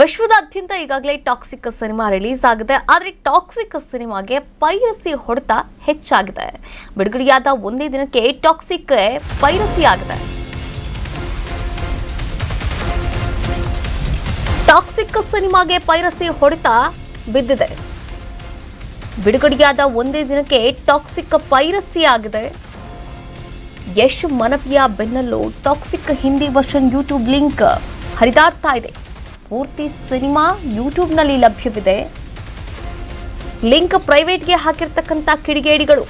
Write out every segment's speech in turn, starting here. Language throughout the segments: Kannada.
ವಿಶ್ವದಾದ್ಯಂತ ಈಗಾಗಲೇ ಟಾಕ್ಸಿಕ್ ಸಿನಿಮಾ ರಿಲೀಸ್ ಆಗಿದೆ. ಆದರೆ ಟಾಕ್ಸಿಕ್ ಸಿನಿಮಾಗೆ ಪೈರಸಿ ಹೊಡೆತ ಹೆಚ್ಚಾಗಿದೆ. ಬಿಡುಗಡೆಯಾದ ಒಂದೇ ದಿನಕ್ಕೆ ಟಾಕ್ಸಿಕ್ ಪೈರಸಿ ಆಗಿದೆ. ಟಾಕ್ಸಿಕ್ ಸಿನಿಮಾಗೆ ಪೈರಸಿ ಹೊಡೆತ ಬಿದ್ದಿದೆ. ಬಿಡುಗಡೆಯಾದ ಒಂದೇ ದಿನಕ್ಕೆ ಟಾಕ್ಸಿಕ್ ಪೈರಸಿ ಆಗಿದೆ. ಯಶ್ ಮನವಿಯ ಬೆನ್ನಲ್ಲೂ Toxic Hindi version YouTube link ಹರಿದಾಡ್ತಾ ಇದೆ. ಪೂರ್ತಿ ಸಿನಿಮಾ ಯೂಟ್ಯೂಬ್ನಲ್ಲಿ ಲಭ್ಯವಿದೆ. ಲಿಂಕ್ ಪ್ರೈವೇಟ್ಗೆ ಹಾಕಿರ್ತಕ್ಕಂಥ ಕಿಡಿಗೇಡಿಗಳು,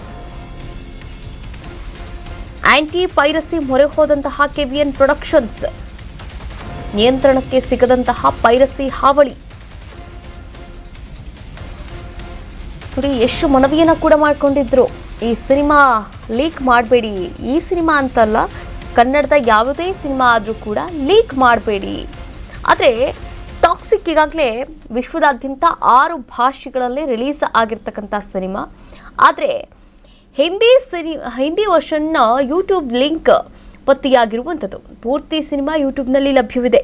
ಆಂಟಿ ಪೈರಸಿ ಮೊರೆ ಹೋದಂತಹ ಕೆವಿಎನ್ ಪ್ರೊಡಕ್ಷನ್ಸ್, ನಿಯಂತ್ರಣಕ್ಕೆ ಸಿಗದಂತಹ ಪೈರಸಿ ಹಾವಳಿ. ನೋಡಿ, ಎಷ್ಟು ಮನವಿಯನ್ನ ಕೂಡ ಮಾಡಿಕೊಂಡಿದ್ರು, ಈ ಸಿನಿಮಾ ಲೀಕ್ ಮಾಡಬೇಡಿ. ಈ ಸಿನಿಮಾ ಅಂತಲ್ಲ, ಕನ್ನಡದ ಯಾವುದೇ ಸಿನಿಮಾ ಆದರೂ ಕೂಡ ಲೀಕ್ ಮಾಡಬೇಡಿ. ಆದರೆ ಟಾಕ್ಸಿಕ್ ಈಗಾಗಲೇ ವಿಶ್ವದಾದ್ಯಂತ 6 ಭಾಷೆಗಳಲ್ಲಿ ರಿಲೀಸ್ ಆಗಿರ್ತಕ್ಕಂಥ ಸಿನಿಮಾ. ಆದರೆ ಹಿಂದಿ ವರ್ಷನ್ನ ಯೂಟ್ಯೂಬ್ ಲಿಂಕ್ ಪತ್ತೆಯಾಗಿರುವಂಥದ್ದು. ಪೂರ್ತಿ ಸಿನಿಮಾ ಯೂಟ್ಯೂಬ್ನಲ್ಲಿ ಲಭ್ಯವಿದೆ.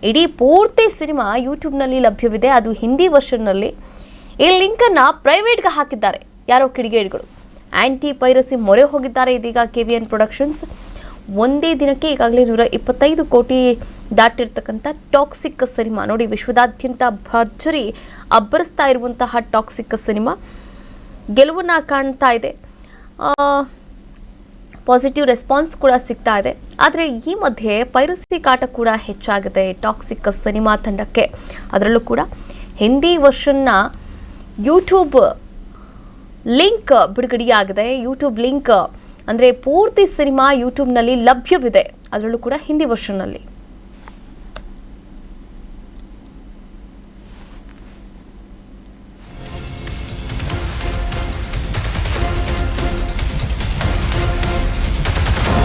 ಇಡೀ ಪೂರ್ತಿ ಸಿನಿಮಾ ಯೂಟ್ಯೂಬ್ನಲ್ಲಿ ಲಭ್ಯವಿದೆ, ಅದು ಹಿಂದಿ ವರ್ಷನ್ನಲ್ಲಿ. ಈ ಲಿಂಕನ್ನು ಪ್ರೈವೇಟ್ಗೆ ಹಾಕಿದ್ದಾರೆ ಯಾರೋ ಕಿಡಿಗೇಡಿಗಳು. ಆಂಟಿ ಪೈರಸಿ ಮೊರೆ ಹೋಗಿದ್ದಾರೆ ಇದೀಗ ಕೆವಿಎನ್ ಪ್ರೊಡಕ್ಷನ್ಸ್. ಒಂದೇ ದಿನಕ್ಕೆ ಈಗಾಗಲೇ 125 ಕೋಟಿ ದಾಟಿರ್ತಕ್ಕಂಥ ಟಾಕ್ಸಿಕ್ ಸಿನಿಮಾ. ನೋಡಿ, ವಿಶ್ವದಾದ್ಯಂತ ಭರ್ಜರಿ ಅಬ್ಬರಿಸ್ತಾ ಇರುವಂತಹ ಟಾಕ್ಸಿಕ್ ಸಿನಿಮಾ ಗೆಲುವನ್ನು ಕಾಣ್ತಾ ಇದೆ. ಪಾಸಿಟಿವ್ ರೆಸ್ಪಾನ್ಸ್ ಕೂಡ ಸಿಗ್ತಾ ಇದೆ. ಆದರೆ ಈ ಮಧ್ಯೆ ಪೈರಸಿ ಕಾಟ ಕೂಡ ಹೆಚ್ಚಾಗಿದೆ ಟಾಕ್ಸಿಕ್ ಸಿನಿಮಾ ತಂಡಕ್ಕೆ. ಅದರಲ್ಲೂ ಕೂಡ ಹಿಂದಿ ವರ್ಷನ್ನ ಯೂಟ್ಯೂಬ್ ಲಿಂಕ್ ಬಿಡುಗಡೆಯಾಗಿದೆ. ಯೂಟ್ಯೂಬ್ ಲಿಂಕ್ ಅಂದರೆ ಪೂರ್ತಿ ಸಿನಿಮಾ ಯೂಟ್ಯೂಬ್ನಲ್ಲಿ ಲಭ್ಯವಿದೆ, ಅದರಲ್ಲೂ ಕೂಡ ಹಿಂದಿ ವರ್ಷನ್ನಲ್ಲಿ.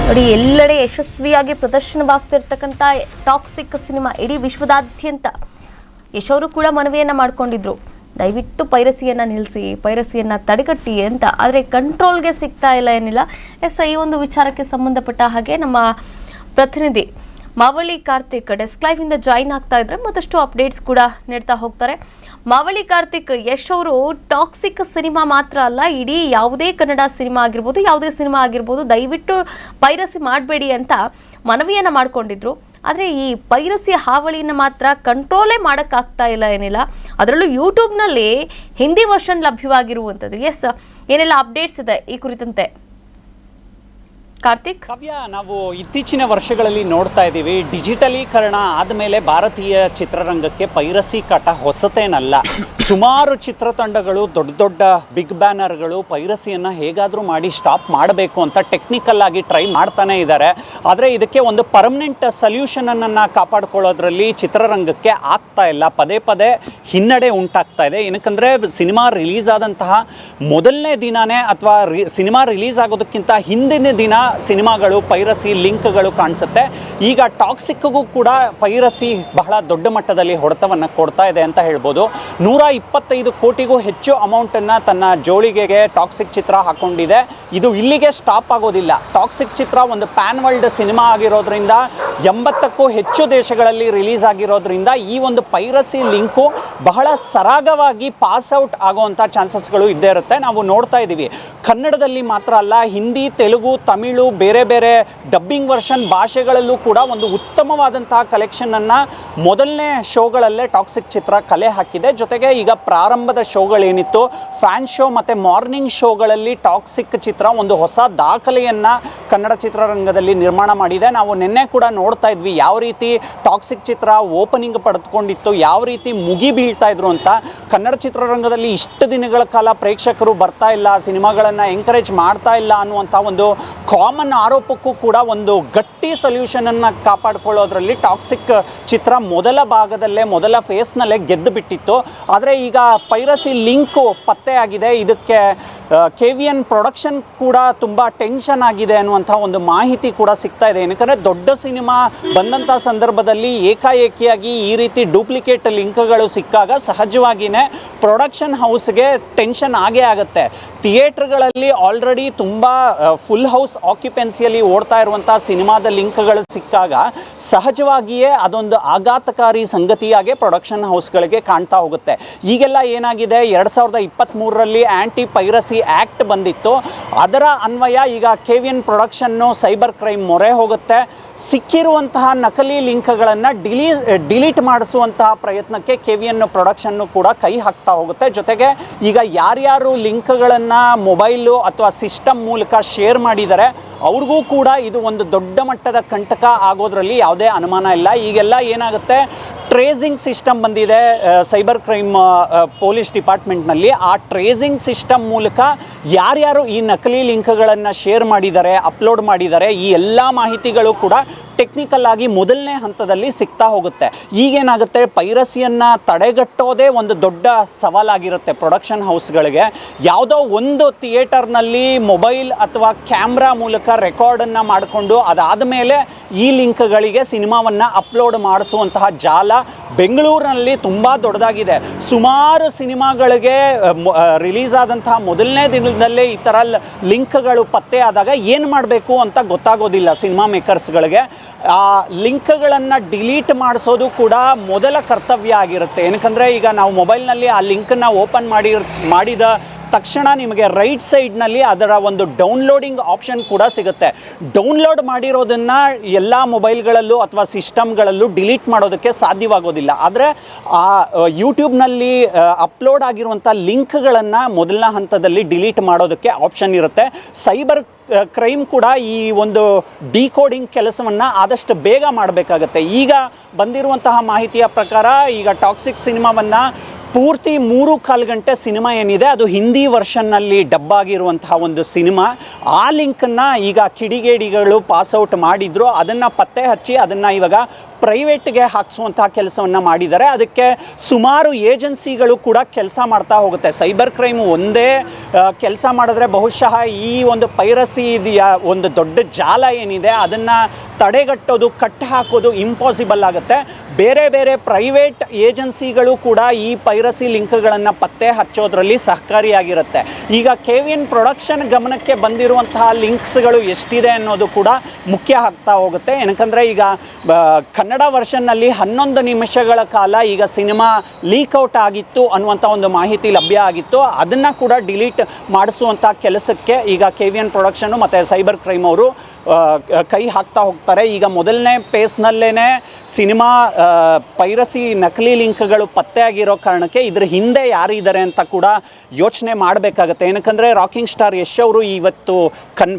ನೋಡಿ, ಎಲ್ಲೆಡೆ ಯಶಸ್ವಿಯಾಗಿ ಪ್ರದರ್ಶನವಾಗ್ತಿರ್ತಕ್ಕಂಥ ಟಾಕ್ಸಿಕ್ ಸಿನಿಮಾ ಇಡೀ ವಿಶ್ವದಾದ್ಯಂತ. ಯಶ್ ಅವರು ಕೂಡ ಮನವಿಯನ್ನು ಮಾಡಿಕೊಂಡಿದ್ರು, ದಯವಿಟ್ಟು ಪೈರಸಿಯನ್ನು ನಿಲ್ಲಿಸಿ, ಪೈರಸಿಯನ್ನು ತಡೆಗಟ್ಟಿ ಅಂತ. ಆದರೆ ಕಂಟ್ರೋಲ್ಗೆ ಸಿಗ್ತಾ ಇಲ್ಲ ಏನಿಲ್ಲ. ಈ ಒಂದು ವಿಚಾರಕ್ಕೆ ಸಂಬಂಧಪಟ್ಟ ಹಾಗೆ ನಮ್ಮ ಪ್ರತಿನಿಧಿ ಮಾವಳಿ ಕಾರ್ತಿಕ್ ಡೆಸ್ಕ್ ಲೈವ್ ಇಂದ ಜಾಯಿನ್ ಆಗ್ತಾ ಇದ್ರೆ ಮತ್ತಷ್ಟು ಅಪ್ಡೇಟ್ಸ್ ಕೂಡ ನೀಡ್ತಾ ಹೋಗ್ತಾರೆ. ಮಾವಳಿ ಕಾರ್ತಿಕ್, ಯಶ್ ಅವರು ಟಾಕ್ಸಿಕ್ ಸಿನಿಮಾ ಮಾತ್ರ ಅಲ್ಲ, ಇಡೀ ಯಾವುದೇ ಕನ್ನಡ ಸಿನಿಮಾ ಆಗಿರ್ಬೋದು, ಯಾವುದೇ ಸಿನಿಮಾ ಆಗಿರ್ಬೋದು, ದಯವಿಟ್ಟು ಪೈರಸಿ ಮಾಡಬೇಡಿ ಅಂತ ಮನವಿಯನ್ನು ಮಾಡಿಕೊಂಡಿದ್ರು. ಆದರೆ ಈ ಪೈರಸಿ ಹಾವಳಿಯನ್ನು ಮಾತ್ರ ಕಂಟ್ರೋಲೇ ಮಾಡೋಕ್ಕಾಗ್ತಾ ಇಲ್ಲ ಏನಿಲ್ಲ. ಅದರಲ್ಲೂ ಯೂಟ್ಯೂಬ್ನಲ್ಲಿ ಹಿಂದಿ ವರ್ಷನ್ ಲಭ್ಯವಾಗಿರುವಂಥದ್ದು. ಎಸ್, ಏನೆಲ್ಲ ಅಪ್ಡೇಟ್ಸ್ ಇದೆ ಈ ಕುರಿತಂತೆ ಕಾರ್ತಿಕ್? ಕಾವ್ಯ, ನಾವು ಇತ್ತೀಚಿನ ವರ್ಷಗಳಲ್ಲಿ ನೋಡ್ತಾ ಇದ್ದೀವಿ, ಡಿಜಿಟಲೀಕರಣ ಆದಮೇಲೆ ಭಾರತೀಯ ಚಿತ್ರರಂಗಕ್ಕೆ ಪೈರಸಿ ಕಾಟ ಹೊಸತೇನಲ್ಲ. ಸುಮಾರು ಚಿತ್ರತಂಡಗಳು, ದೊಡ್ಡ ದೊಡ್ಡ ಬಿಗ್ ಬ್ಯಾನರ್ಗಳು ಪೈರಸಿಯನ್ನು ಹೇಗಾದರೂ ಮಾಡಿ ಸ್ಟಾಪ್ ಮಾಡಬೇಕು ಅಂತ ಟೆಕ್ನಿಕಲ್ ಆಗಿ ಟ್ರೈ ಮಾಡ್ತಾನೆ ಇದ್ದಾರೆ. ಆದರೆ ಇದಕ್ಕೆ ಒಂದು ಪರ್ಮನೆಂಟ್ ಸೊಲ್ಯೂಷನನ್ನು ಕಾಪಾಡ್ಕೊಳ್ಳೋದ್ರಲ್ಲಿ ಚಿತ್ರರಂಗಕ್ಕೆ ಆಗ್ತಾ ಇಲ್ಲ. ಪದೇ ಪದೇ ಹಿನ್ನಡೆ ಉಂಟಾಗ್ತಾ ಇದೆ. ಏನಕ್ಕಂದರೆ ಸಿನಿಮಾ ರಿಲೀಸ್ ಆದಂತಹ ಮೊದಲನೇ ದಿನವೇ ಅಥವಾ ಸಿನಿಮಾ ರಿಲೀಸ್ ಆಗೋದಕ್ಕಿಂತ ಹಿಂದಿನ ದಿನ ಸಿನಿಮಾಗಳು ಪೈರಸಿ ಲಿಂಕ್ಗಳು ಕಾಣಿಸುತ್ತೆ. ಈಗ ಟಾಕ್ಸಿಕ್ಗೂ ಕೂಡ ಪೈರಸಿ ಬಹಳ ದೊಡ್ಡ ಮಟ್ಟದಲ್ಲಿ ಹೊಡೆತವನ್ನು ಕೊಡ್ತಾ ಇದೆ ಅಂತ ಹೇಳ್ಬೋದು. 125 ಕೋಟಿಗೂ ಹೆಚ್ಚು ಅಮೌಂಟನ್ನು ತನ್ನ ಜೋಳಿಗೆಗೆ ಟಾಕ್ಸಿಕ್ ಚಿತ್ರ ಹಾಕೊಂಡಿದೆ. ಇದು ಇಲ್ಲಿಗೆ ಸ್ಟಾಪ್ ಆಗೋದಿಲ್ಲ. ಟಾಕ್ಸಿಕ್ ಚಿತ್ರ ಒಂದು ಪ್ಯಾನ್ ವರ್ಲ್ಡ್ ಸಿನಿಮಾ ಆಗಿರೋದ್ರಿಂದ 80ಕ್ಕೂ ಹೆಚ್ಚು ದೇಶಗಳಲ್ಲಿ ರಿಲೀಸ್ ಆಗಿರೋದ್ರಿಂದ ಈ ಒಂದು ಪೈರಸಿ ಲಿಂಕು ಬಹಳ ಸರಾಗವಾಗಿ ಪಾಸ್ ಔಟ್ ಆಗುವಂಥ ಚಾನ್ಸಸ್ಗಳು ಇದ್ದೇ ಇರುತ್ತೆ. ನಾವು ನೋಡ್ತಾ ಇದ್ದೀವಿ, ಕನ್ನಡದಲ್ಲಿ ಮಾತ್ರ ಅಲ್ಲ, ಹಿಂದಿ, ತೆಲುಗು, ತಮಿಳು, ಬೇರೆ ಬೇರೆ ಡಬ್ಬಿಂಗ್ ವರ್ಷನ್ ಭಾಷೆಗಳಲ್ಲೂ ಕೂಡ ಒಂದು ಉತ್ತಮವಾದಂತಹ ಕಲೆಕ್ಷನನ್ನು ಮೊದಲನೇ ಶೋಗಳಲ್ಲೇ ಟಾಕ್ಸಿಕ್ ಚಿತ್ರ ಕಲೆ ಹಾಕಿದೆ. ಜೊತೆಗೆ ಈಗ ಪ್ರಾರಂಭದ ಶೋಗಳೇನಿತ್ತು, ಫ್ಯಾನ್ ಶೋ ಮತ್ತು ಮಾರ್ನಿಂಗ್ ಶೋಗಳಲ್ಲಿ ಟಾಕ್ಸಿಕ್ ಚಿತ್ರ ಒಂದು ಹೊಸ ದಾಖಲೆಯನ್ನು ಕನ್ನಡ ಚಿತ್ರರಂಗದಲ್ಲಿ ನಿರ್ಮಾಣ ಮಾಡಿದೆ. ನಾವು ನಿನ್ನೆ ಕೂಡ ನೋಡ್ತಾ ಇದ್ವಿ ಯಾವ ರೀತಿ ಟಾಕ್ಸಿಕ್ ಚಿತ್ರ ಓಪನಿಂಗ್ ಪಡೆದುಕೊಂಡಿತ್ತು, ಯಾವ ರೀತಿ ಮುಗಿ ಬೀಳ್ತಾ ಇದ್ರು ಅಂತ. ಕನ್ನಡ ಚಿತ್ರರಂಗದಲ್ಲಿ ಇಷ್ಟು ದಿನಗಳ ಕಾಲ ಪ್ರೇಕ್ಷಕರು ಬರ್ತಾ ಇಲ್ಲ, ಸಿನಿಮಾಗಳನ್ನು ಎಂಕರೇಜ್ ಮಾಡ್ತಾ ಇಲ್ಲ ಅನ್ನುವಂಥ ಒಂದು ಕಾಮನ್ ಆರೋಪಕ್ಕೂ ಕೂಡ ಒಂದು ಗಟ್ಟಿ ಸೊಲ್ಯೂಷನನ್ನು ಕಾಪಾಡಿಕೊಳ್ಳೋದ್ರಲ್ಲಿ ಟಾಕ್ಸಿಕ್ ಚಿತ್ರ ಮೊದಲ ಭಾಗದಲ್ಲೇ, ಮೊದಲ ಫೇಸ್ನಲ್ಲೇ ಗೆದ್ದು ಬಿಟ್ಟಿತ್ತು. ಆದರೆ ಈಗ ಪೈರಸಿ ಲಿಂಕು ಪತ್ತೆಯಾಗಿದೆ. ಇದಕ್ಕೆ ಕೆವಿಎನ್ ಪ್ರೊಡಕ್ಷನ್ ಕೂಡ ತುಂಬ ಟೆನ್ಷನ್ ಆಗಿದೆ ಅನ್ನುವಂಥ ಒಂದು ಮಾಹಿತಿ ಕೂಡ ಸಿಗ್ತಾ ಇದೆ. ಏನಕ್ಕೆ ದೊಡ್ಡ ಸಿನಿಮಾ ಬಂದಂಥ ಸಂದರ್ಭದಲ್ಲಿ ಏಕಾಏಕಿಯಾಗಿ ಈ ರೀತಿ ಡೂಪ್ಲಿಕೇಟ್ ಲಿಂಕ್ಗಳು ಸಿಕ್ಕಾಗ ಸಹಜವಾಗಿಯೇ ಪ್ರೊಡಕ್ಷನ್ ಹೌಸ್ಗೆ ಟೆನ್ಷನ್ ಆಗೇ ಆಗುತ್ತೆ. ಥಿಯೇಟ್ರ್ಗಳಲ್ಲಿ ದಿನಗಳಲ್ಲಿ ಆಲ್ರೆಡಿ ತುಂಬ ಫುಲ್ ಹೌಸ್ ಆಕ್ಯುಪೆನ್ಸಿಯಲ್ಲಿ ಓಡ್ತಾ ಇರುವಂಥ ಸಿನಿಮಾದ ಲಿಂಕ್ಗಳು ಸಿಕ್ಕಾಗ ಸಹಜವಾಗಿಯೇ ಅದೊಂದು ಆಘಾತಕಾರಿ ಸಂಗತಿಯಾಗಿ ಪ್ರೊಡಕ್ಷನ್ ಹೌಸ್ಗಳಿಗೆ ಕಾಣ್ತಾ ಹೋಗುತ್ತೆ. ಈಗೆಲ್ಲ ಏನಾಗಿದೆ, 2023ರಲ್ಲಿ ಆ್ಯಂಟಿ ಪೈರಸಿ ಆ್ಯಕ್ಟ್ ಬಂದಿತ್ತು. ಅದರ ಅನ್ವಯ ಈಗ KVN ಪ್ರೊಡಕ್ಷನ್ನು ಸೈಬರ್ ಕ್ರೈಮ್ ಮೊರೆ ಹೋಗುತ್ತೆ. ಸಿಕ್ಕಿರುವಂತಹ ನಕಲಿ ಲಿಂಕ್ಗಳನ್ನು ಡಿಲೀಟ್ ಮಾಡಿಸುವಂತಹ ಪ್ರಯತ್ನಕ್ಕೆ KVN ಪ್ರೊಡಕ್ಷನ್ನು ಕೂಡ ಕೈ ಹಾಕ್ತಾ ಹೋಗುತ್ತೆ. ಜೊತೆಗೆ ಈಗ ಯಾರ್ಯಾರು ಲಿಂಕ್ಗಳನ್ನು ಮೊಬೈಲು ಅಥವಾ ಸಿಸ್ಟಮ್ ಮೂಲಕ ಶೇರ್ ಮಾಡಿದ್ದಾರೆ ಅವ್ರಿಗೂ ಕೂಡ ಇದು ಒಂದು ದೊಡ್ಡ ಮಟ್ಟದ ಕಂಟಕ ಆಗೋದ್ರಲ್ಲಿ ಯಾವುದೇ ಅನುಮಾನ ಇಲ್ಲ. ಈಗೆಲ್ಲ ಏನಾಗುತ್ತೆ, ಟ್ರೇಸಿಂಗ್ ಸಿಸ್ಟಮ್ ಬಂದಿದೆ ಸೈಬರ್ ಕ್ರೈಮ್ ಪೊಲೀಸ್ ಡಿಪಾರ್ಟ್ಮೆಂಟ್ನಲ್ಲಿ. ಆ ಟ್ರೇಸಿಂಗ್ ಸಿಸ್ಟಮ್ ಮೂಲಕ ಯಾರ್ಯಾರು ಈ ನಕಲಿ ಲಿಂಕ್ಗಳನ್ನು ಶೇರ್ ಮಾಡಿದ್ದಾರೆ, ಅಪ್ಲೋಡ್ ಮಾಡಿದ್ದಾರೆ, ಈ ಎಲ್ಲ ಮಾಹಿತಿಗಳು ಕೂಡ ಟೆಕ್ನಿಕಲ್ ಆಗಿ ಮೊದಲನೇ ಹಂತದಲ್ಲಿ ಸಿಗ್ತಾ ಹೋಗುತ್ತೆ. ಈಗೇನಾಗುತ್ತೆ, ಪೈರಸಿಯನ್ನು ತಡೆಗಟ್ಟೋದೇ ಒಂದು ದೊಡ್ಡ ಸವಾಲಾಗಿರುತ್ತೆ ಪ್ರೊಡಕ್ಷನ್ ಹೌಸ್ಗಳಿಗೆ. ಯಾವುದೋ ಒಂದು ಥಿಯೇಟರ್ನಲ್ಲಿ ಮೊಬೈಲ್ ಅಥವಾ ಕ್ಯಾಮ್ರಾ ಮೂಲಕ ರೆಕಾರ್ಡನ್ನು ಮಾಡಿಕೊಂಡು ಅದಾದ ಮೇಲೆ ಈ ಲಿಂಕ್ಗಳಿಗೆ ಸಿನಿಮಾವನ್ನು ಅಪ್ಲೋಡ್ ಮಾಡಿಸುವಂತಹ ಜಾಲ ಬೆಂಗಳೂರಿನಲ್ಲಿ ತುಂಬ ದೊಡ್ಡದಾಗಿದೆ. ಸುಮಾರು ಸಿನಿಮಾಗಳಿಗೆ ರಿಲೀಸ್ ಆದಂತಹ ಮೊದಲನೇ ದಿನದಲ್ಲೇ ಈ ಥರ ಲಿಂಕ್ಗಳು ಪತ್ತೆ ಆದಾಗ ಏನು ಮಾಡಬೇಕು ಅಂತ ಗೊತ್ತಾಗೋದಿಲ್ಲ ಸಿನಿಮಾ ಮೇಕರ್ಸ್ಗಳಿಗೆ. ಆ ಲಿಂಕ್ಗಳನ್ನು ಡಿಲೀಟ್ ಮಾಡಿಸೋದು ಕೂಡ ಮೊದಲ ಕರ್ತವ್ಯ ಆಗಿರುತ್ತೆ. ಏನಕ್ಕಂದರೆ ಈಗ ನಾವು ಮೊಬೈಲ್ನಲ್ಲಿ ಆ ಲಿಂಕನ್ನು ಓಪನ್ ಮಾಡಿದ ತಕ್ಷಣ ನಿಮಗೆ ರೈಟ್ ಸೈಡ್ನಲ್ಲಿ ಅದರ ಒಂದು ಡೌನ್ಲೋಡಿಂಗ್ ಆಪ್ಷನ್ ಕೂಡ ಸಿಗುತ್ತೆ. ಡೌನ್ಲೋಡ್ ಮಾಡಿರೋದನ್ನು ಎಲ್ಲ ಮೊಬೈಲ್ಗಳಲ್ಲೂ ಅಥವಾ ಸಿಸ್ಟಮ್ಗಳಲ್ಲೂ ಡಿಲೀಟ್ ಮಾಡೋದಕ್ಕೆ ಸಾಧ್ಯವಾಗೋದಿಲ್ಲ. ಆದರೆ ಆ ಯೂಟ್ಯೂಬ್ನಲ್ಲಿ ಅಪ್ಲೋಡ್ ಆಗಿರುವಂಥ ಲಿಂಕ್ಗಳನ್ನು ಮೊದಲನೇ ಹಂತದಲ್ಲಿ ಡಿಲೀಟ್ ಮಾಡೋದಕ್ಕೆ ಆಪ್ಷನ್ ಇರುತ್ತೆ. ಸೈಬರ್ ಕ್ರೈಮ್ ಕೂಡ ಈ ಒಂದು ಡಿಕೋಡಿಂಗ್ ಕೆಲಸವನ್ನು ಆದಷ್ಟು ಬೇಗ ಮಾಡಬೇಕಾಗತ್ತೆ. ಈಗ ಬಂದಿರುವಂತಹ ಮಾಹಿತಿಯ ಪ್ರಕಾರ ಈಗ ಟಾಕ್ಸಿಕ್ ಸಿನಿಮಾವನ್ನು ಪೂರ್ತಿ 3.25 ಗಂಟೆ ಸಿನಿಮಾ ಏನಿದೆ ಅದು ಹಿಂದಿ ವರ್ಷನ್ನಲ್ಲಿ ಡಬ್ ಆಗಿರುವಂತಹ ಒಂದು ಸಿನಿಮಾ. ಆ ಲಿಂಕನ್ನು ಈಗ ಕಿಡಿಗೇಡಿಗಳು ಪಾಸ್ಔಟ್ ಮಾಡಿದ್ರು. ಅದನ್ನು ಪತ್ತೆ ಹಚ್ಚಿ ಅದನ್ನು ಇವಾಗ ಪ್ರೈವೇಟ್ಗೆ ಹಾಕಿಸುವಂತಹ ಕೆಲಸವನ್ನು ಮಾಡಿದ್ದಾರೆ. ಅದಕ್ಕೆ ಸುಮಾರು ಏಜೆನ್ಸಿಗಳು ಕೂಡ ಕೆಲಸ ಮಾಡ್ತಾ ಹೋಗುತ್ತೆ. ಸೈಬರ್ ಕ್ರೈಮ್ ಒಂದೇ ಕೆಲಸ ಮಾಡಿದ್ರೆ ಬಹುಶಃ ಈ ಒಂದು ಪೈರಸಿ ಒಂದು ದೊಡ್ಡ ಜಾಲ ಏನಿದೆ ಅದನ್ನು ತಡೆಗಟ್ಟೋದು, ಕಟ್ಟಿ ಹಾಕೋದು ಇಂಪಾಸಿಬಲ್ ಆಗುತ್ತೆ. ಬೇರೆ ಬೇರೆ ಪ್ರೈವೇಟ್ ಏಜೆನ್ಸಿಗಳು ಕೂಡ ಈ ಪೈರಸಿ ಲಿಂಕ್ಗಳನ್ನು ಪತ್ತೆ ಹಚ್ಚೋದ್ರಲ್ಲಿ ಸಹಕಾರಿಯಾಗಿರುತ್ತೆ. ಈಗ KVN ಪ್ರೊಡಕ್ಷನ್ ಗಮನಕ್ಕೆ ಬಂದಿರುವಂತಹ ಲಿಂಕ್ಸ್ಗಳು ಎಷ್ಟಿದೆ ಅನ್ನೋದು ಕೂಡ ಮುಖ್ಯ ಆಗ್ತಾ ಹೋಗುತ್ತೆ. ಏನಕ್ಕಂದರೆ ಈಗ ಕನ್ನಡ ವರ್ಷನ್ನಲ್ಲಿ 11 ನಿಮಿಷಗಳ ಕಾಲ ಈಗ ಸಿನಿಮಾ ಲೀಕ್ಔಟ್ ಆಗಿತ್ತು ಅನ್ನುವಂಥ ಒಂದು ಮಾಹಿತಿ ಲಭ್ಯ ಆಗಿತ್ತು. ಅದನ್ನು ಕೂಡ ಡಿಲೀಟ್ ಮಾಡಿಸುವಂಥ ಕೆಲಸಕ್ಕೆ ಈಗ KVN ಪ್ರೊಡಕ್ಷನ್ನು ಮತ್ತು ಸೈಬರ್ ಕ್ರೈಮ್ ಅವರು ಕೈ ಹಾಕ್ತಾ ಹೋಗ್ತಾರೆ. ಈಗ ಮೊದಲನೇ ಪೇಸ್ನಲ್ಲೇ ಸಿನಿಮಾ ಪೈರಸಿ ನಕಲಿ ಲಿಂಕ್ಗಳು ಪತ್ತೆ ಆಗಿರೋ ಕಾರಣಕ್ಕೆ ಇದ್ರ ಹಿಂದೆ ಯಾರಿದ್ದಾರೆ ಅಂತ ಕೂಡ ಯೋಚನೆ ಮಾಡಬೇಕಾಗತ್ತೆ. ಏನಕ್ಕಂದರೆ ರಾಕಿಂಗ್ ಸ್ಟಾರ್ ಯಶ್ ಅವರು ಇವತ್ತು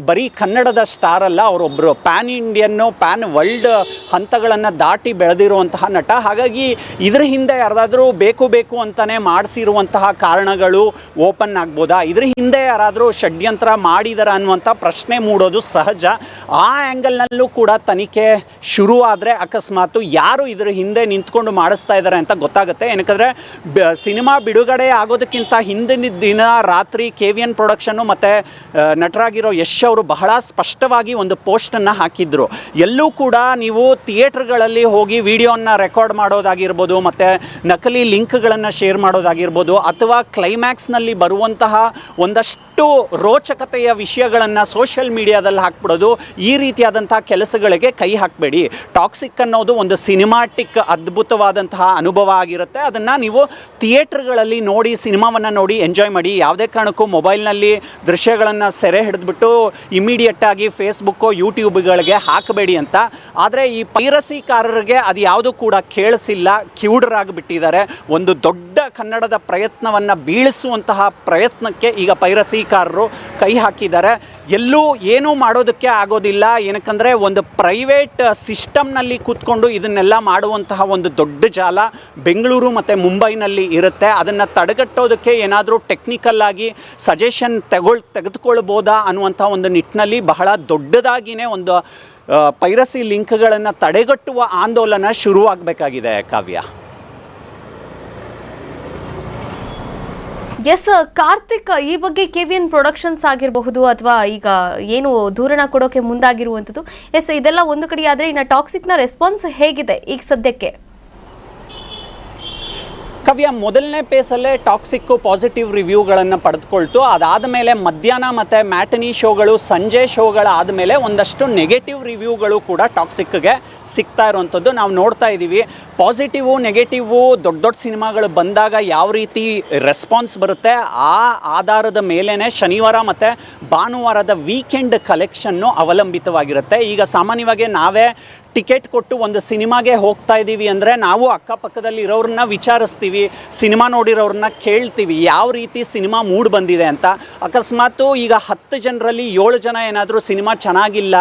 ಬರೀ ಕನ್ನಡದ ಸ್ಟಾರ್ ಅಲ್ಲ, ಅವರೊಬ್ಬರು ಪ್ಯಾನ್ ಇಂಡಿಯನ್ನು, ಪ್ಯಾನ್ ವರ್ಲ್ಡ್ ಹಂತಗಳನ್ನು ದಾಟಿ ಬೆಳೆದಿರುವಂತಹ ನಟ. ಹಾಗಾಗಿ ಇದ್ರ ಹಿಂದೆ ಯಾರಾದರೂ ಬೇಕು ಅಂತಲೇ ಮಾಡಿಸಿರುವಂತಹ ಕಾರಣಗಳು ಓಪನ್ ಆಗ್ಬೋದಾ, ಇದ್ರ ಹಿಂದೆ ಯಾರಾದರೂ ಷಡ್ಯಂತ್ರ ಮಾಡಿದಾರ ಅನ್ನುವಂಥ ಪ್ರಶ್ನೆ ಮೂಡೋದು ಸಹಜ. ಆ ಆ್ಯಂಗಲ್ನಲ್ಲೂ ಕೂಡ ತನಿಖೆ ಶುರುವಾದರೆ ಅಕಸ್ಮಾತ್ ಯಾರು ಇದ್ರ ಹಿಂದೆ ನಿಂತ್ಕೊಂಡು ಮಾಡಿಸ್ತಾ ಇದ್ದಾರೆ ಅಂತ ಗೊತ್ತಾಗುತ್ತೆ. ಏನಕ್ಕಂದರೆ ಸಿನಿಮಾ ಬಿಡುಗಡೆ ಆಗೋದಕ್ಕಿಂತ ಹಿಂದಿನ ದಿನ ರಾತ್ರಿ KVN ಪ್ರೊಡಕ್ಷನ್ನು ಮತ್ತು ನಟರಾಗಿರೋ ಯಶ್ ಅವರು ಬಹಳ ಸ್ಪಷ್ಟವಾಗಿ ಒಂದು ಪೋಸ್ಟನ್ನು ಹಾಕಿದ್ರು. ಎಲ್ಲೂ ಕೂಡ ನೀವು ಥಿಯೇಟರ್ಗಳಲ್ಲಿ ಹೋಗಿ ವಿಡಿಯೋನ ರೆಕಾರ್ಡ್ ಮಾಡೋದಾಗಿರ್ಬೋದು, ಮತ್ತು ನಕಲಿ ಲಿಂಕ್ಗಳನ್ನು ಶೇರ್ ಮಾಡೋದಾಗಿರ್ಬೋದು, ಅಥವಾ ಕ್ಲೈಮ್ಯಾಕ್ಸ್ನಲ್ಲಿ ಬರುವಂತಹ ಒಂದಷ್ಟು ರೋಚಕತೆಯ ವಿಷಯಗಳನ್ನು ಸೋಷಿಯಲ್ ಮೀಡಿಯಾದಲ್ಲಿ ಹಾಕ್ಬಿಡೋದು, ಈ ರೀತಿಯಾದಂತಹ ಕೆಲಸಗಳಿಗೆ ಕೈ ಹಾಕಬೇಡಿ. ಟಾಕ್ಸಿಕ್ ಅನ್ನೋದು ಒಂದು ಸಿನಿಮಾಟಿಕ್ ಅದ್ಭುತವಾದಂತಹ ಅನುಭವ ಆಗಿರುತ್ತೆ. ಅದನ್ನು ನೀವು ಥಿಯೇಟರ್ಗಳಲ್ಲಿ ನೋಡಿ, ಸಿನಿಮಾವನ್ನು ನೋಡಿ ಎಂಜಾಯ್ ಮಾಡಿ. ಯಾವುದೇ ಕಾರಣಕ್ಕೂ ಮೊಬೈಲ್ನಲ್ಲಿ ದೃಶ್ಯಗಳನ್ನು ಸೆರೆ ಹಿಡಿದ್ಬಿಟ್ಟು ಇಮಿಡಿಯೇಟಾಗಿ ಫೇಸ್ಬುಕ್ಕು, ಯೂಟ್ಯೂಬ್ಗಳಿಗೆ ಹಾಕಬೇಡಿ ಅಂತ. ಆದರೆ ಈ ಪೈರಸಿಕಾರರಿಗೆ ಅದು ಯಾವುದೂ ಕೂಡ ಕೇಳಿಸಿಲ್ಲ, ಕಿವುಡರಾಗಿಬಿಟ್ಟಿದ್ದಾರೆ. ಒಂದು ದೊಡ್ಡ ಕನ್ನಡದ ಪ್ರಯತ್ನವನ್ನು ಬೀಳಿಸುವಂತಹ ಪ್ರಯತ್ನಕ್ಕೆ ಈಗ ಪೈರಸಿಕಾರರು ಕೈ ಹಾಕಿದ್ದಾರೆ. ಎಲ್ಲೂ ಏನೂ ಮಾಡೋದಕ್ಕೆ ಆಗೋದಿಲ್ಲ. ಏನಕ್ಕಂದರೆ ಒಂದು ಪ್ರೈವೇಟ್ ಸಿಸ್ಟಮ್ನಲ್ಲಿ ಕೂತ್ಕೊಂಡು ಇದನ್ನೆಲ್ಲ ಮಾಡುವಂತಹ ಒಂದು ದೊಡ್ಡ ಜಾಲ ಬೆಂಗಳೂರು ಮತ್ತು ಮುಂಬೈನಲ್ಲಿ ಇರುತ್ತೆ. ಅದನ್ನು ತಡೆಗಟ್ಟೋದಕ್ಕೆ ಏನಾದರೂ ಟೆಕ್ನಿಕಲ್ ಆಗಿ ಸಜೆಷನ್ ತೆಗೆದುಕೊಳ್ಬೋದಾ ಅನ್ನುವಂಥ ಒಂದು ನಿಟ್ಟಿನಲ್ಲಿ ಬಹಳ ದೊಡ್ಡದಾಗಿಯೇ ಒಂದು ಪೈರಸಿ ಲಿಂಕ್ಗಳನ್ನು ತಡೆಗಟ್ಟುವ ಆಂದೋಲನ ಶುರುವಾಗಬೇಕಾಗಿದೆ. ಕಾವ್ಯ, ಎಸ್ ಕಾರ್ತಿಕ್, ಈ ಬಗ್ಗೆ KVN ಪ್ರೊಡಕ್ಷನ್ಸ್ ಆಗಿರಬಹುದು ಅಥವಾ ಈಗ ಏನು ದೂರಣ ಕೊಡೋಕೆ ಮುಂದಾಗಿರುವಂಥದ್ದು, ಎಸ್ ಇದೆಲ್ಲ ಒಂದು ಕಡೆ ಆದರೆ ಇನ್ನು ಟಾಕ್ಸಿಕ್ನ ರೆಸ್ಪಾನ್ಸ್ ಹೇಗಿದೆ ಈಗ ಸದ್ಯಕ್ಕೆ? ಕವ್ಯ ಮೊದಲನೇ ಪೇಸಲ್ಲೇ ಟಾಕ್ಸಿಕ್ಕು ಪಾಸಿಟಿವ್ ರಿವ್ಯೂಗಳನ್ನು ಪಡೆದುಕೊಳ್ತು. ಅದಾದ ಮೇಲೆ ಮಧ್ಯಾಹ್ನ ಮತ್ತು ಮ್ಯಾಟನಿ ಶೋಗಳು, ಸಂಜೆ ಶೋಗಳಾದ ಮೇಲೆ ಒಂದಷ್ಟು ನೆಗೆಟಿವ್ ರಿವ್ಯೂಗಳು ಕೂಡ ಟಾಕ್ಸಿಕ್ಗೆ ಸಿಗ್ತಾ ಇರುವಂಥದ್ದು ನಾವು ನೋಡ್ತಾ ಇದ್ದೀವಿ. ಪಾಸಿಟಿವು ನೆಗೆಟಿವು ದೊಡ್ಡ ದೊಡ್ಡ ಸಿನಿಮಾಗಳು ಬಂದಾಗ ಯಾವ ರೀತಿ ರೆಸ್ಪಾನ್ಸ್ ಬರುತ್ತೆ ಆ ಆಧಾರದ ಮೇಲೇ ಶನಿವಾರ ಮತ್ತು ಭಾನುವಾರದ ವೀಕೆಂಡ್ ಕಲೆಕ್ಷನ್ನು ಅವಲಂಬಿತವಾಗಿರುತ್ತೆ. ಈಗ ಸಾಮಾನ್ಯವಾಗಿ ನಾವೇ ಟಿಕೆಟ್ ಕೊಟ್ಟು ಒಂದು ಸಿನಿಮಾಗೆ ಹೋಗ್ತಾ ಇದ್ದೀವಿ ಅಂದರೆ ನಾವು ಅಕ್ಕಪಕ್ಕದಲ್ಲಿ ಇರೋರನ್ನ ವಿಚಾರಿಸ್ತೀವಿ, ಸಿನಿಮಾ ನೋಡಿರೋರನ್ನ ಕೇಳ್ತೀವಿ ಯಾವ ರೀತಿ ಸಿನಿಮಾ ಮೂಡ್ ಬಂದಿದೆ ಅಂತ. ಅಕಸ್ಮಾತು ಈಗ 10 ಜನರಲ್ಲಿ 7 ಜನ ಏನಾದರೂ ಸಿನಿಮಾ ಚೆನ್ನಾಗಿಲ್ಲ,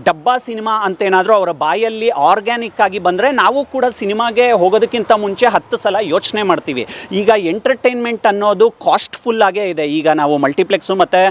ಡಬ್ಬಾ ಸಿನಿಮಾ ಅಂತೇನಾದರೂ ಅವರ ಬಾಯಲ್ಲಿ ಆರ್ಗ್ಯಾನಿಕ್ ಆಗಿ ಬಂದರೆ ನಾವು ಕೂಡ ಸಿನಿಮಾಗೆ ಹೋಗೋದಕ್ಕಿಂತ ಮುಂಚೆ 10 ಸಲ ಯೋಚನೆ ಮಾಡ್ತೀವಿ. ಈಗ ಎಂಟರ್ಟೈನ್ಮೆಂಟ್ ಅನ್ನೋದು ಕಾಸ್ಟ್ಫುಲ್ ಆಗೇ ಇದೆ. ಈಗ ನಾವು ಮಲ್ಟಿಪ್ಲೆಕ್ಸು ಮತ್ತು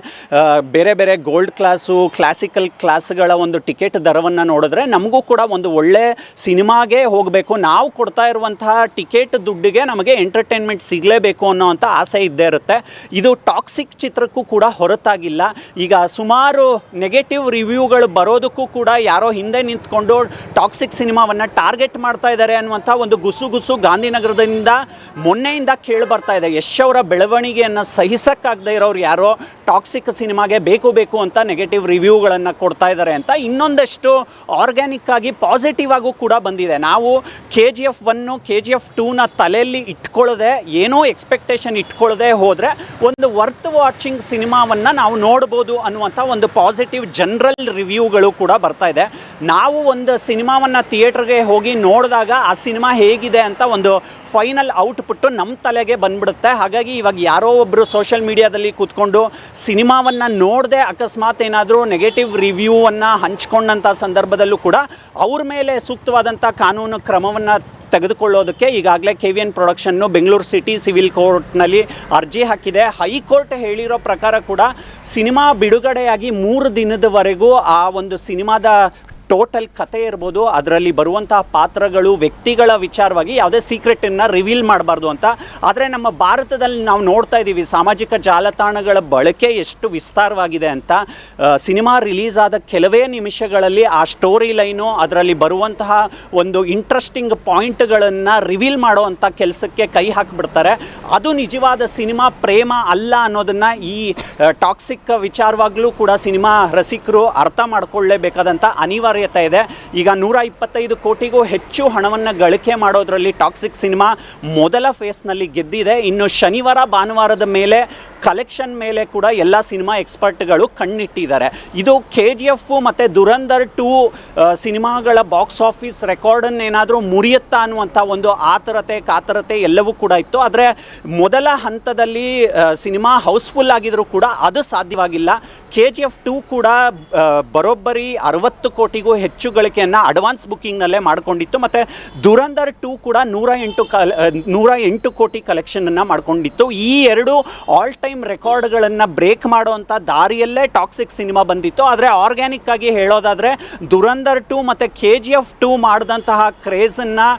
ಬೇರೆ ಬೇರೆ ಗೋಲ್ಡ್ ಕ್ಲಾಸು, ಕ್ಲಾಸಿಕಲ್ ಕ್ಲಾಸ್ಗಳ ಒಂದು ಟಿಕೆಟ್ ದರವನ್ನು ನೋಡಿದ್ರೆ ನಮಗೂ ಕೂಡ ಒಂದು ಒಳ್ಳೆ ಸಿನಿಮಾಗೆ ಹೋಗಬೇಕು, ನಾವು ಕೊಡ್ತಾ ಇರುವಂತಹ ಟಿಕೆಟ್ ದುಡ್ಡಿಗೆ ನಮಗೆ ಎಂಟರ್ಟೈನ್ಮೆಂಟ್ ಸಿಗಲೇಬೇಕು ಅನ್ನೋವಂಥ ಆಸೆ ಇದ್ದೇ ಇರುತ್ತೆ. ಇದು ಟಾಕ್ಸಿಕ್ ಚಿತ್ರಕ್ಕೂ ಕೂಡ ಹೊರತಾಗಿಲ್ಲ. ಈಗ ಸುಮಾರು ನೆಗೆಟಿವ್ ರಿವ್ಯೂಗಳು ಬರೋದಕ್ಕೂ ಕೂಡ ಯಾರೋ ಹಿಂದೆ ನಿಂತ್ಕೊಂಡು ಟಾಕ್ಸಿಕ್ ಸಿನಿಮಾವನ್ನು ಟಾರ್ಗೆಟ್ ಮಾಡ್ತಾ ಇದ್ದಾರೆ ಅನ್ನುವಂಥ ಒಂದು ಗುಸು ಗಾಂಧಿನಗರದಿಂದ ಮೊನ್ನೆಯಿಂದ ಕೇಳಿ ಬರ್ತಾ ಇದೆ. ಯಶ್ ಅವರ ಬೆಳವಣಿಗೆಯನ್ನು ಸಹಿಸಕ್ಕಾಗದೇ ಇರೋರು ಯಾರೋ ಟಾಕ್ಸಿಕ್ ಸಿನಿಮಾಗೆ ಬೇಕು ಅಂತ ನೆಗೆಟಿವ್ ರಿವ್ಯೂಗಳನ್ನು ಕೊಡ್ತಾ ಇದ್ದಾರೆ ಅಂತ. ಇನ್ನೊಂದಷ್ಟು ಆರ್ಗ್ಯಾನಿಕ್ ಆಗಿ ಪಾಸಿಟಿವ್ ಆಗು ಕೂಡ ಬಂದಿದೆ. ನಾವು KGF 1 KGF 2ನ ತಲೆಯಲ್ಲಿ ಇಟ್ಕೊಳ್ಳದೆ, ಏನೋ ಎಕ್ಸ್ಪೆಕ್ಟೇಷನ್ ಇಟ್ಕೊಳ್ಳದೆ ಹೋದರೆ ಒಂದು ವರ್ತ್ ವಾಚಿಂಗ್ ಸಿನಿಮಾವನ್ನು ನಾವು ನೋಡ್ಬೋದು ಅನ್ನುವಂಥ ಒಂದು ಪಾಸಿಟಿವ್ ಜನರಲ್ ರಿವ್ಯೂಗಳು ಕೂಡ ಬರ್ತಾ ಇದೆ. ನಾವು ಒಂದು ಸಿನಿಮಾವನ್ನು ಥಿಯೇಟ್ರಿಗೆ ಹೋಗಿ ನೋಡಿದಾಗ ಆ ಸಿನಿಮಾ ಹೇಗಿದೆ ಅಂತ ಒಂದು ಫೈನಲ್ ಔಟ್ಪುಟ್ಟು ನಮ್ಮ ತಲೆಗೆ ಬಂದ್ಬಿಡುತ್ತೆ. ಹಾಗಾಗಿ ಇವಾಗ ಯಾರೋ ಒಬ್ಬರು ಸೋಷಿಯಲ್ ಮೀಡಿಯಾದಲ್ಲಿ ಕೂತ್ಕೊಂಡು ಸಿನಿಮಾವನ್ನು ನೋಡದೆ ಅಕಸ್ಮಾತ್ ಏನಾದರೂ ನೆಗೆಟಿವ್ ರಿವ್ಯೂವನ್ನು ಹಂಚ್ಕೊಂಡಂಥ ಸಂದರ್ಭದಲ್ಲೂ ಕೂಡ ಅವ್ರ ಮೇಲೆ ಸೂಕ್ತವಾದಂಥ ಕಾನೂನು ಕ್ರಮವನ್ನು ತೆಗೆದುಕೊಳ್ಳೋದಕ್ಕೆ ಈಗಾಗಲೇ KVN production Bengaluru city civil ಕೋರ್ಟ್ನಲ್ಲಿ ಅರ್ಜಿ ಹಾಕಿದೆ. ಹೈಕೋರ್ಟ್ ಹೇಳಿರೋ ಪ್ರಕಾರ ಕೂಡ ಸಿನಿಮಾ ಬಿಡುಗಡೆಯಾಗಿ 3 ದಿನದವರೆಗೂ ಆ ಒಂದು ಸಿನಿಮಾದ ಟೋಟಲ್ ಕತೆ ಇರ್ಬೋದು, ಅದರಲ್ಲಿ ಬರುವಂತಹ ಪಾತ್ರಗಳು, ವ್ಯಕ್ತಿಗಳ ವಿಚಾರವಾಗಿ ಯಾವುದೇ ಸೀಕ್ರೆಟನ್ನು ರಿವೀಲ್ ಮಾಡಬಾರ್ದು ಅಂತ. ಆದರೆ ನಮ್ಮ ಭಾರತದಲ್ಲಿ ನಾವು ನೋಡ್ತಾ ಇದ್ದೀವಿ ಸಾಮಾಜಿಕ ಜಾಲತಾಣಗಳ ಬಳಕೆ ಎಷ್ಟು ವಿಸ್ತಾರವಾಗಿದೆ ಅಂತ. ಸಿನಿಮಾ ರಿಲೀಸ್ ಆದ ಕೆಲವೇ ನಿಮಿಷಗಳಲ್ಲಿ ಆ ಸ್ಟೋರಿ ಲೈನು, ಅದರಲ್ಲಿ ಬರುವಂತಹ ಒಂದು ಇಂಟ್ರೆಸ್ಟಿಂಗ್ ಪಾಯಿಂಟ್ಗಳನ್ನು ರಿವೀಲ್ ಮಾಡುವಂಥ ಕೆಲಸಕ್ಕೆ ಕೈ ಹಾಕಿಬಿಡ್ತಾರೆ. ಅದು ನಿಜವಾದ ಸಿನಿಮಾ ಪ್ರೇಮ ಅಲ್ಲ ಅನ್ನೋದನ್ನು ಈ ಟಾಕ್ಸಿಕ್ ವಿಚಾರವಾಗಲೂ ಕೂಡ ಸಿನಿಮಾ ರಸಿಕರು ಅರ್ಥ ಮಾಡ್ಕೊಳ್ಳೇಬೇಕಾದಂಥ ಅನಿವಾರ್ಯ ಇದೆ. ಈಗ 125 ಕೋಟಿಗೂ ಹೆಚ್ಚು ಹಣವನ್ನು ಗಳಿಕೆ ಮಾಡೋದ್ರಲ್ಲಿ ಟಾಕ್ಸಿಕ್ ಸಿನಿಮಾ ಮೊದಲ ಫೇಸ್ನಲ್ಲಿ ಗೆದ್ದಿದೆ. ಇನ್ನು ಶನಿವಾರ ಭಾನುವಾರದ ಮೇಲೆ ಕಲೆಕ್ಷನ್ ಮೇಲೆ ಕೂಡ ಎಲ್ಲ ಸಿನಿಮಾ ಎಕ್ಸ್ಪರ್ಟ್ಗಳು ಕಣ್ಣಿಟ್ಟಿದ್ದಾರೆ. ಇದು KGF ಮತ್ತು ದುರಂಧರ್ 2 ಸಿನಿಮಾಗಳ ಬಾಕ್ಸ್ ಆಫೀಸ್ ರೆಕಾರ್ಡನ್ನು ಏನಾದರೂ ಮುರಿಯುತ್ತಾ ಅನ್ನುವಂಥ ಒಂದು ಕಾತರತೆ ಎಲ್ಲವೂ ಕೂಡ ಇತ್ತು. ಆದರೆ ಮೊದಲ ಹಂತದಲ್ಲಿ ಸಿನಿಮಾ ಹೌಸ್ಫುಲ್ ಆಗಿದ್ರೂ ಕೂಡ ಅದು ಸಾಧ್ಯವಾಗಿಲ್ಲ. KGF 2 ಕೂಡ ಬರೋಬ್ಬರಿ 60 ಕೋಟಿಗೂ ಹೆಚ್ಚು ಗಳಿಕೆಯನ್ನು ಅಡ್ವಾನ್ಸ್ ಬುಕ್ಕಿಂಗ್ನಲ್ಲೇ ಮಾಡಿಕೊಂಡಿತ್ತು. ಮತ್ತು ದುರಂಧರ್ 2 ಕೂಡ 108 ಕೋಟಿ ಕಲೆಕ್ಷನನ್ನು ಮಾಡಿಕೊಂಡಿತ್ತು. ಈ ಎರಡು ಆಲ್ ಟೈಮ್ ರೆಕಾರ್ಡ್ಗಳನ್ನು ಬ್ರೇಕ್ ಮಾಡುವಂಥ ದಾರಿಯಲ್ಲೇ ಟಾಕ್ಸಿಕ್ ಸಿನಿಮಾ ಬಂದಿತ್ತು. ಆದರೆ ಆರ್ಗ್ಯಾನಿಕ್ ಆಗಿ ಹೇಳೋದಾದರೆ ದುರಂಧರ್ 2 ಮತ್ತು KGF 2 ಮಾಡಿದಂತಹ ಕ್ರೇಜನ್ನು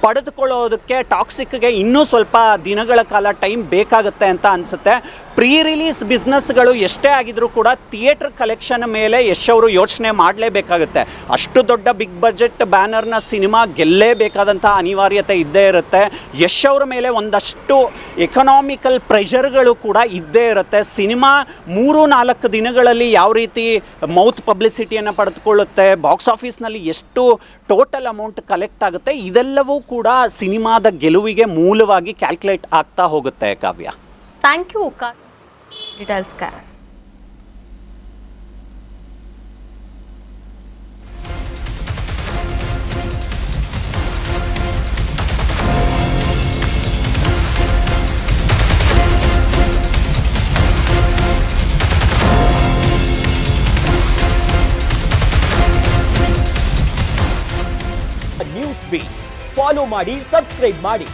ಪಡೆದುಕೊಳ್ಳೋದಕ್ಕೆ ಟಾಕ್ಸಿಕ್ಗೆ ಇನ್ನೂ ಸ್ವಲ್ಪ ದಿನಗಳ ಕಾಲ ಟೈಮ್ ಬೇಕಾಗುತ್ತೆ ಅಂತ ಅನಿಸುತ್ತೆ. ಪ್ರೀ ರಿಲೀಸ್ ಬಿಸ್ನೆಸ್ಗಳು ಎಷ್ಟೇ ಆಗಿದ್ರೂ ಕೂಡ ಥಿಯೇಟರ್ ಕಲೆಕ್ಷನ್ ಮೇಲೆ ಯಶ್ ಅವರು ಯೋಚನೆ ಮಾಡಲೇಬೇಕಾಗುತ್ತೆ. ಅಷ್ಟು ದೊಡ್ಡ ಬಿಗ್ ಬಜೆಟ್ ಬ್ಯಾನರ್ನ ಸಿನಿಮಾ ಗೆಲ್ಲೇಬೇಕಾದಂಥ ಅನಿವಾರ್ಯತೆ ಇದ್ದೇ ಇರುತ್ತೆ. ಯಶ್ ಅವರ ಮೇಲೆ ಒಂದಷ್ಟು ಎಕನಾಮಿಕಲ್ ಪ್ರೆಷರ್ಗಳು ಕೂಡ ಇದ್ದೇ ಇರುತ್ತೆ. ಸಿನಿಮಾ 3-4 ದಿನಗಳಲ್ಲಿ ಯಾವ ರೀತಿ ಮೌತ್ ಪಬ್ಲಿಸಿಟಿಯನ್ನು ಪಡೆದುಕೊಳ್ಳುತ್ತೆ, ಬಾಕ್ಸ್ ಆಫೀಸ್ನಲ್ಲಿ ಎಷ್ಟು ಟೋಟಲ್ ಅಮೌಂಟ್ ಕಲೆಕ್ಟ್ ಆಗುತ್ತೆ, ಇದೆಲ್ಲವೂ ಕೂಡ ಸಿನಿಮಾದ ಗೆಲುವಿಗೆ ಮೂಲವಾಗಿ ಕ್ಯಾಲ್ಕುಲೇಟ್ ಆಗ್ತಾ ಹೋಗುತ್ತೆ. Kavya, thank you details. News beat follow ಮಾಡಿ, ಸಬ್ಸ್ಕ್ರೈಬ್ ಮಾಡಿ.